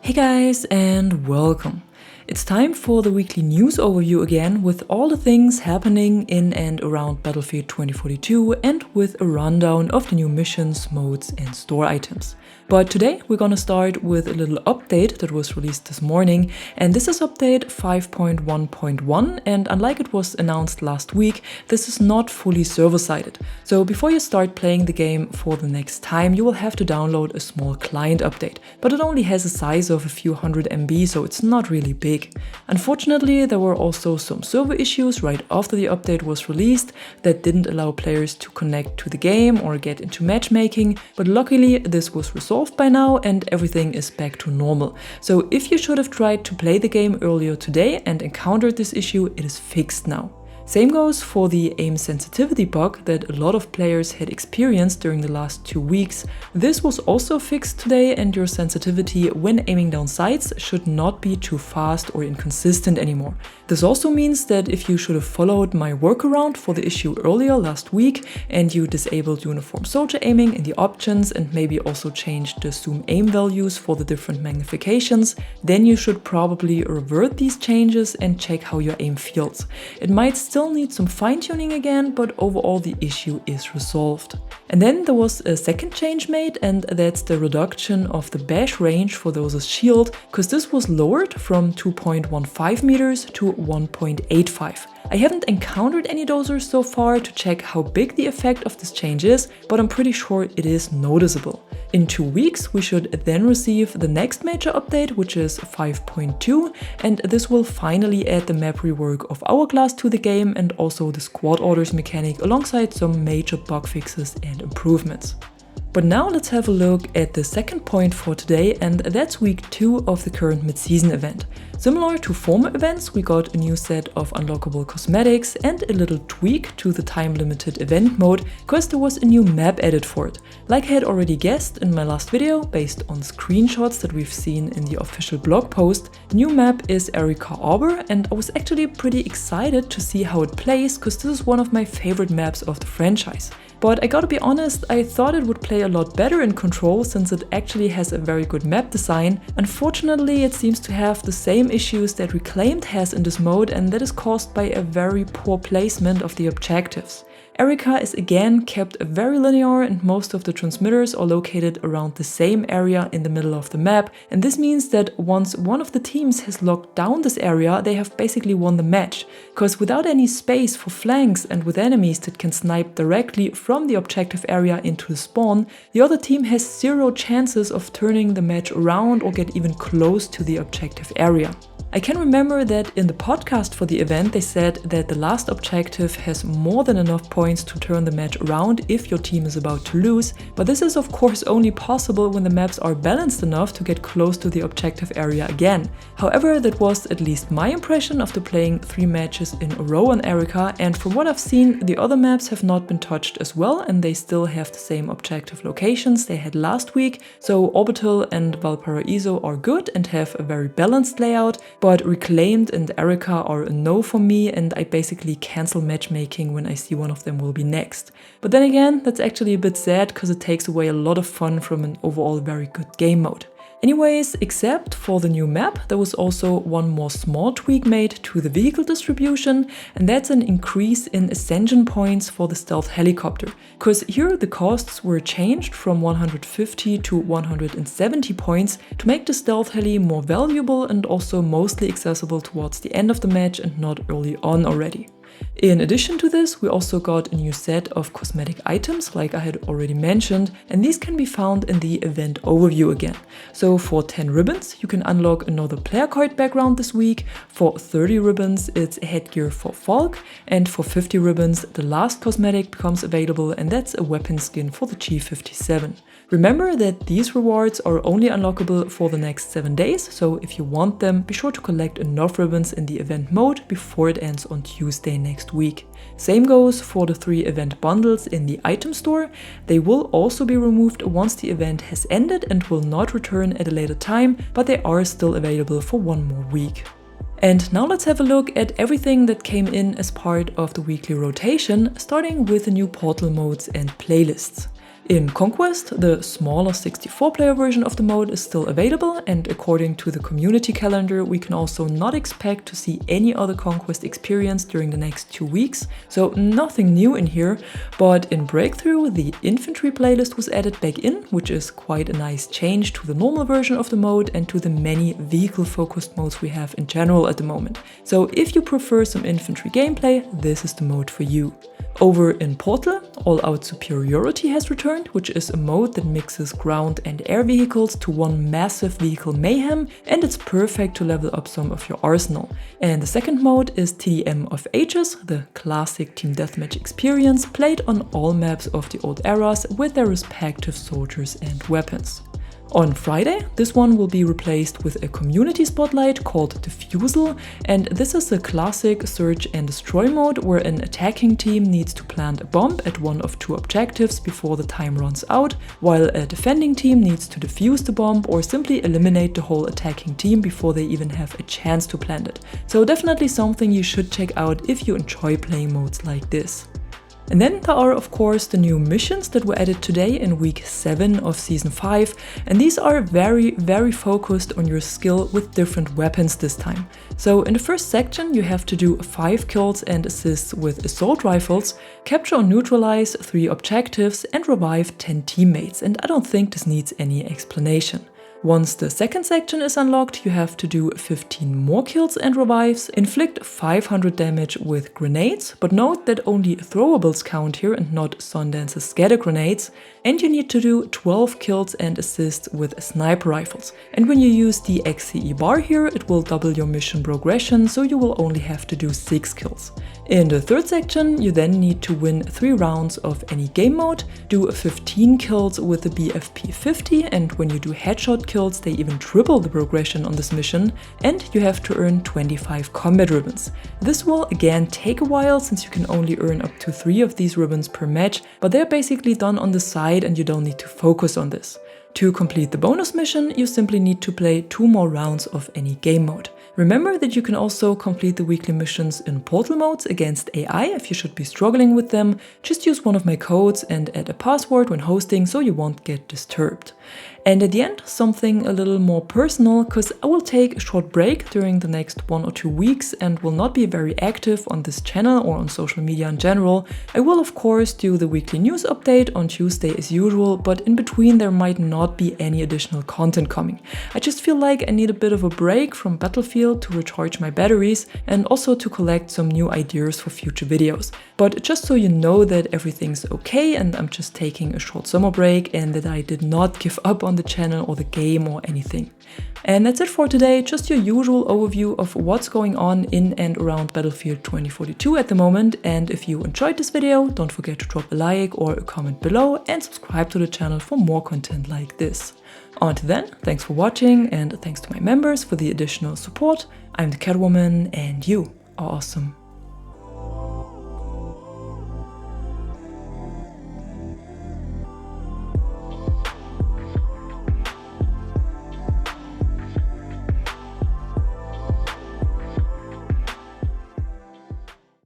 Hey guys, and welcome. It's time for the weekly news overview again with all the things happening in and around Battlefield 2042 and with a rundown of the new missions, modes and store items. But today we're gonna start with a little update that was released this morning, and this is update 5.1.1, and unlike it was announced last week, this is not fully server-sided. So before you start playing the game for the next time, you will have to download a small client update, but it only has a size of a few hundred MB, so it's not really big. Unfortunately, there were also some server issues right after the update was released that didn't allow players to connect to the game or get into matchmaking, but luckily this was resolved by now and everything is back to normal. So if you should have tried to play the game earlier today and encountered this issue, it is fixed now. Same goes for the aim sensitivity bug that a lot of players had experienced during the last 2 weeks. This was also fixed today, and your sensitivity when aiming down sights should not be too fast or inconsistent anymore. This also means that if you should have followed my workaround for the issue earlier last week and you disabled uniform soldier aiming in the options and maybe also changed the zoom aim values for the different magnifications, then you should probably revert these changes and check how your aim feels. It might still need some fine-tuning again, but overall the issue is resolved. And then there was a second change made, and that's the reduction of the bash range for those shield, because this was lowered from 2.15 meters to 1.85. I haven't encountered any dozers so far to check how big the effect of this change is, but I'm pretty sure it is noticeable. In 2 weeks, we should then receive the next major update, which is 5.2, and this will finally add the map rework of Hourglass to the game and also the squad orders mechanic alongside some major bug fixes and improvements. But now let's have a look at the second point for today, and that's week 2 of the current mid-season event. Similar to former events, we got a new set of unlockable cosmetics and a little tweak to the time-limited event mode, because there was a new map added for it. Like I had already guessed in my last video, based on screenshots that we've seen in the official blog post, the new map is Erika Arbor, and I was actually pretty excited to see how it plays, because this is one of my favorite maps of the franchise. But I gotta be honest, I thought it would play a lot better in Control since it actually has a very good map design. Unfortunately, it seems to have the same issues that Reclaimed has in this mode, and that is caused by a very poor placement of the objectives. Erika is again kept very linear, and most of the transmitters are located around the same area in the middle of the map, and this means that once one of the teams has locked down this area, they have basically won the match, because without any space for flanks and with enemies that can snipe directly from the objective area into the spawn, the other team has zero chances of turning the match around or get even close to the objective area. I can remember that in the podcast for the event they said that the last objective has more than enough points to turn the match around if your team is about to lose, but this is of course only possible when the maps are balanced enough to get close to the objective area again. However, that was at least my impression after playing 3 matches in a row on Erika, and from what I've seen, the other maps have not been touched as well, and they still have the same objective locations they had last week, so Orbital and Valparaiso are good and have a very balanced layout, but Reclaimed and Erika are a no for me, and I basically cancel matchmaking when I see one of them will be next. But then again, that's actually a bit sad because it takes away a lot of fun from an overall very good game mode. Anyways, except for the new map, there was also one more small tweak made to the vehicle distribution, and that's an increase in ascension points for the stealth helicopter. Because here the costs were changed from 150 to 170 points to make the stealth heli more valuable and also mostly accessible towards the end of the match and not early on already. In addition to this, we also got a new set of cosmetic items, like I had already mentioned, and these can be found in the event overview again. So for 10 ribbons, you can unlock another player card background this week. For 30 ribbons, it's a headgear for Falk, and for 50 ribbons, the last cosmetic becomes available, and that's a weapon skin for the G57. Remember that these rewards are only unlockable for the next 7 days, so if you want them, be sure to collect enough ribbons in the event mode before it ends on Tuesday next week. Same goes for the 3 event bundles in the item store. They will also be removed once the event has ended and will not return at a later time, but they are still available for 1 more week. And now let's have a look at everything that came in as part of the weekly rotation, starting with the new portal modes and playlists. In Conquest, the smaller 64-player version of the mode is still available, and according to the community calendar, we can also not expect to see any other Conquest experience during the next 2 weeks, so nothing new in here. But in Breakthrough, the infantry playlist was added back in, which is quite a nice change to the normal version of the mode and to the many vehicle-focused modes we have in general at the moment. So if you prefer some infantry gameplay, this is the mode for you. Over in Portal, All-Out Superiority has returned, which is a mode that mixes ground and air vehicles to one massive vehicle mayhem, and it's perfect to level up some of your arsenal. And the second mode is TDM of Ages, the classic team deathmatch experience played on all maps of the old eras with their respective soldiers and weapons. On Friday, this one will be replaced with a community spotlight called Defusal, and this is a classic search and destroy mode where an attacking team needs to plant a bomb at one of 2 objectives before the time runs out, while a defending team needs to defuse the bomb or simply eliminate the whole attacking team before they even have a chance to plant it. So definitely something you should check out if you enjoy playing modes like this. And then there are of course the new missions that were added today in week 7 of season 5, and these are very focused on your skill with different weapons this time. So in the first section you have to do 5 kills and assists with assault rifles, capture or neutralize 3 objectives and revive 10 teammates, and I don't think this needs any explanation. Once the second section is unlocked, you have to do 15 more kills and revives, inflict 500 damage with grenades, but note that only throwables count here and not Sundance's scatter grenades, and you need to do 12 kills and assists with sniper rifles. And when you use the XCE bar here, it will double your mission progression, so you will only have to do 6 kills. In the third section, you then need to win 3 rounds of any game mode, do 15 kills with the BFP50, and when you do headshot kills, they even triple the progression on this mission, and you have to earn 25 combat ribbons. This will again take a while since you can only earn up to 3 of these ribbons per match, but they're basically done on the side and you don't need to focus on this. To complete the bonus mission, you simply need to play 2 more rounds of any game mode. Remember that you can also complete the weekly missions in portal modes against AI if you should be struggling with them. Just use one of my codes and add a password when hosting so you won't get disturbed. And at the end, something a little more personal, because I will take a short break during the next 1 or 2 weeks and will not be very active on this channel or on social media in general. I will of course do the weekly news update on Tuesday as usual, but in between there might not be any additional content coming. I just feel like I need a bit of a break from Battlefield to recharge my batteries and also to collect some new ideas for future videos. But just so you know that everything's okay and I'm just taking a short summer break and that I did not give up on the channel or the game or anything. And that's it for today, just your usual overview of what's going on in and around Battlefield 2042 at the moment. And if you enjoyed this video, don't forget to drop a like or a comment below and subscribe to the channel for more content like this. Until then, thanks for watching and thanks to my members for the additional support. I'm the Catwoman and you are awesome.